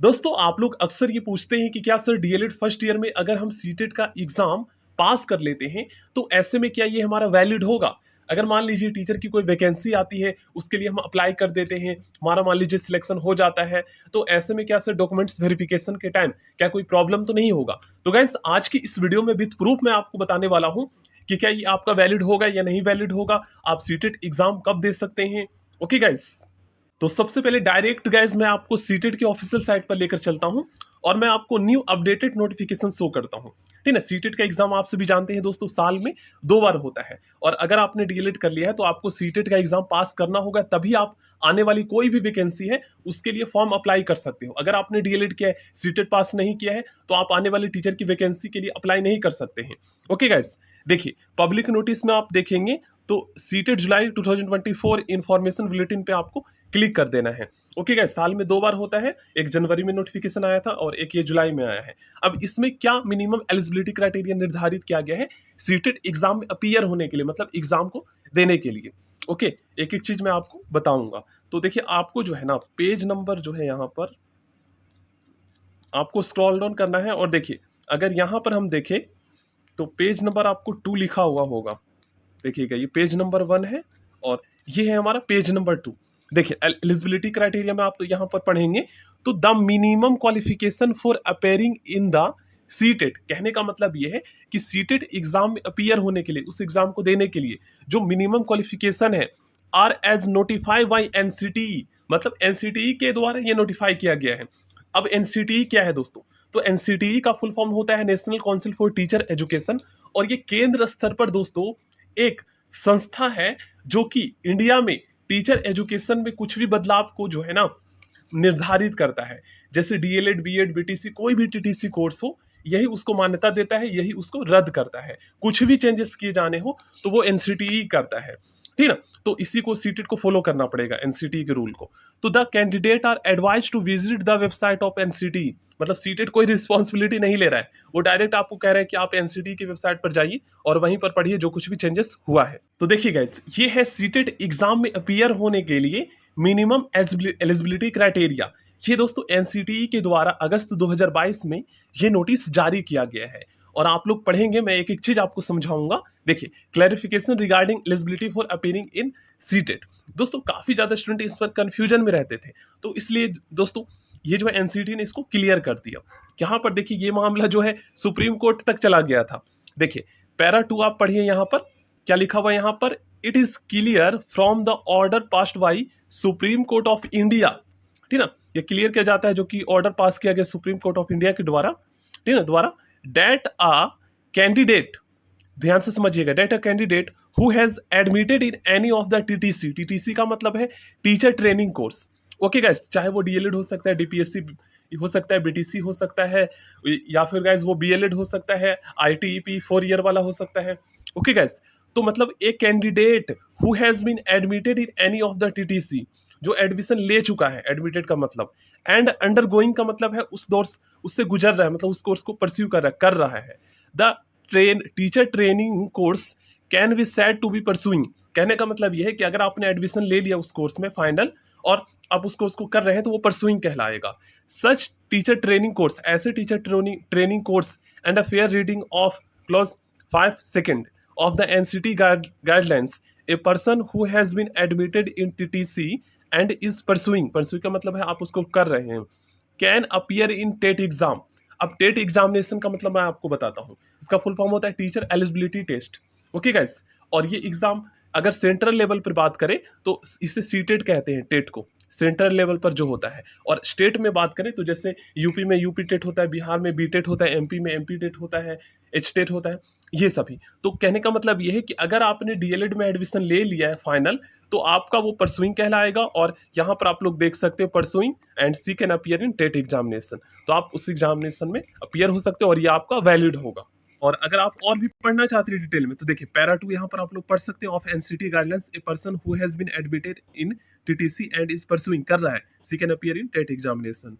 दोस्तों आप लोग अक्सर ये पूछते हैं कि क्या सर डीएलएड फर्स्ट ईयर में अगर हम सीटेट का एग्जाम पास कर लेते हैं तो ऐसे में क्या ये हमारा वैलिड होगा। अगर मान लीजिए टीचर की कोई वैकेंसी आती है, उसके लिए हम अप्लाई कर देते हैं, हमारा मान लीजिए सिलेक्शन हो जाता है, तो ऐसे में क्या सर डॉक्यूमेंट्स वेरिफिकेशन के टाइम क्या कोई प्रॉब्लम तो नहीं होगा। तो गाइस आज की इस वीडियो में विद प्रूफ मैं आपको बताने वाला हूं कि क्या ये आपका वैलिड होगा या नहीं वैलिड होगा, आप सीटेट एग्जाम कब दे सकते हैं। ओके गाइस, तो सबसे पहले डायरेक्ट गाइस मैं आपको सीटेट की ऑफिशियल साइट पर लेकर चलता हूं और मैं आपको न्यू अपडेटेड नोटिफिकेशन शो करता हूं। ठीक है, सीटेट का एग्जाम आप सभी जानते हैं दोस्तों साल में 2 बार होता है, और अगर आपने डीएलएड कर लिया है तो आपको सीटेट का एग्जाम पास करना होगा, तभी आप आने वाली कोई भी वैकेंसी है उसके लिए फॉर्म अप्लाई कर सकते हो। अगर आपने डीएलएड किया है, सीटेट पास नहीं किया है, तो आप आने वाली टीचर की वैकेंसी के लिए अप्लाई नहीं कर सकते हैं। ओके गाइस, देखिए पब्लिक नोटिस में आप देखेंगे तो सीटेट जुलाई 2024 इंफॉर्मेशन बुलेटिन पे आपको क्लिक कर देना है। ओके गाइस, साल में 2 बार होता है, एक जनवरी में नोटिफिकेशन आया था और एक ये जुलाई में आया है। अब इसमें क्या मिनिमम एलिजिबिलिटी क्राइटेरिया निर्धारित किया गया है सीटेट एग्जाम में अपीयर होने के लिए, मतलब एग्जाम को देने के लिए। ओके, एक एक चीज मैं आपको बताऊंगा। तो देखिए आपको जो है ना पेज नंबर जो है यहाँ पर आपको स्क्रॉल डाउन करना है, और देखिए अगर यहाँ पर हम देखें तो पेज नंबर आपको 2 लिखा हुआ होगा। देखिएगा ये पेज नंबर 1 है और ये है हमारा पेज नंबर 2। देखिए एलिजिबिलिटी क्राइटेरिया में आप तो यहाँ पर पढ़ेंगे तो the minimum qualification for appearing in the CTET, कहने का मतलब ये है कि सीटेट एग्जाम में अपीयर होने के लिए, उस एग्जाम को देने के लिए जो मिनिमम क्वालिफिकेशन है are as notified by NCTE, मतलब एनसीटीई के द्वारा ये नोटिफाई किया गया है। अब एनसीटीई क्या है दोस्तों, तो एनसीटीई का फुल फॉर्म होता है national council for teacher education, और ये केंद्र स्तर पर दोस्तों एक संस्था है जो कि इंडिया में टीचर एजुकेशन में कुछ भी बदलाव को जो है ना निर्धारित करता है। जैसे डीएलएड, बीएड, बीटीसी, कोई भी टीटीसी कोर्स हो, यही उसको मान्यता देता है, यही उसको रद्द करता है। कुछ भी चेंजेस किए जाने हो तो वो एनसीटीई करता है, ठीक ना। तो इसी को सीटेट को फॉलो करना पड़ेगा, एनसीटीई के रूल को। तो the candidate are advised to visit the website of NCTE, मतलब सीटेट कोई रिस्पॉन्सिबिलिटी नहीं ले रहा है, वो डायरेक्ट आपको कह रहा है कि आप एनसीटीई की वेबसाइट पर जाइए और वहीं पर पढ़िए जो कुछ भी चेंजेस हुआ है। तो देखिए गाइस, ये है सीटेट एग्जाम में अपीयर होने के लिए मिनिमम एलिजिबिलिटी क्राइटेरिया। ये दोस्तों एनसीटीई के द्वारा अगस्त 2022 में ये नोटिस जारी किया गया है, और आप लोग पढ़ेंगे, मैं एक एक चीज आपको समझाऊंगा। देखिए clarification regarding eligibility for appearing in CTET. दोस्तों काफी ज्यादा स्टूडेंट इस पर कंफ्यूजन में रहते थे, तो इसलिए दोस्तों ये जो है एनसीटी ने इसको क्लियर कर दिया। यहाँ पर देखिए ये मामला जो है सुप्रीम कोर्ट तक चला गया था। देखिए पैरा 2 आप पढ़िए, यहाँ पर क्या लिखा हुआ है, यहाँ पर it is clear from the order passed by supreme court of India, ठीक ना। ये क्लियर किया जाता है जो कि ऑर्डर पास किया गया सुप्रीम कोर्ट ऑफ इंडिया के द्वारा, ठीक ना, द्वारा, डेट अ कैंडिडेट, ध्यान से समझिएगा, that a candidate who has admitted in any of the TTC, TTC का मतलब है teacher training course. Okay guys, चाहे वो डीएलएड हो सकता है, डीपीएससी हो सकता है, बीटीसी हो सकता है, या फिर गाइस वो बीएलएड हो सकता है, आईटीईपी 4 ईयर वाला हो सकता है। ओके गाइस, तो मतलब एक candidate who has been admitted in any of the TTC, जो एडमिशन ले चुका है, एडमिटेड का मतलब, एंड अंडर गोइंग का मतलब है उस दौर उससे गुजर रहा है, मतलब उस कोर्स को परस्यू कर रहा है। The teacher training course can be said to be pursuing, कहने का मतलब यह है कि अगर आपने एडमिशन ले लिया उस कोर्स में फाइनल और आप उस कोर्स को कर रहे हैं तो वो परसुइंग कहलाएगा। सच टीचर ट्रेनिंग कोर्स, ऐसे teacher training course and a fair reading of clause 5 second of the NCT guidelines, a person who has been admitted in TTC and is pursuing का मतलब है आप उसको कर रहे हैं, can appear in TET exam. अब टेट एग्जामिनेशन का मतलब मैं आपको बताता हूँ, इसका फुल फॉर्म होता है teacher eligibility test. Okay guys, और ये एग्जाम अगर सेंट्रल लेवल पर बात करें तो इसे सीटेट कहते हैं, टेट को सेंट्रल लेवल पर जो होता है। और स्टेट में बात करें तो जैसे यूपी में यूपी टेट होता है, बिहार में बी टेट होता है, एमपी में एमपी टेट होता है, एच टेट होता है, ये सभी। तो कहने का मतलब ये है कि अगर आपने डीएलएड में एडमिशन ले लिया है फाइनल, तो आपका वो परसुइंग कहलाएगा, और यहाँ पर आप लोग देख सकते हो pursuing and see can appear in TET examination, तो आप उस एग्जामिनेशन में अपीयर हो सकते हो और ये आपका वैलिड होगा। और अगर आप और भी पढ़ना चाहते हैं डिटेल में तो देखिए पैरा 2 यहाँ पर आप लोग पढ़ सकते हैं। Of NCTE guidelines, a person who has been admitted in TTC and is pursuing, कर रहा है, she can appear in TET examination.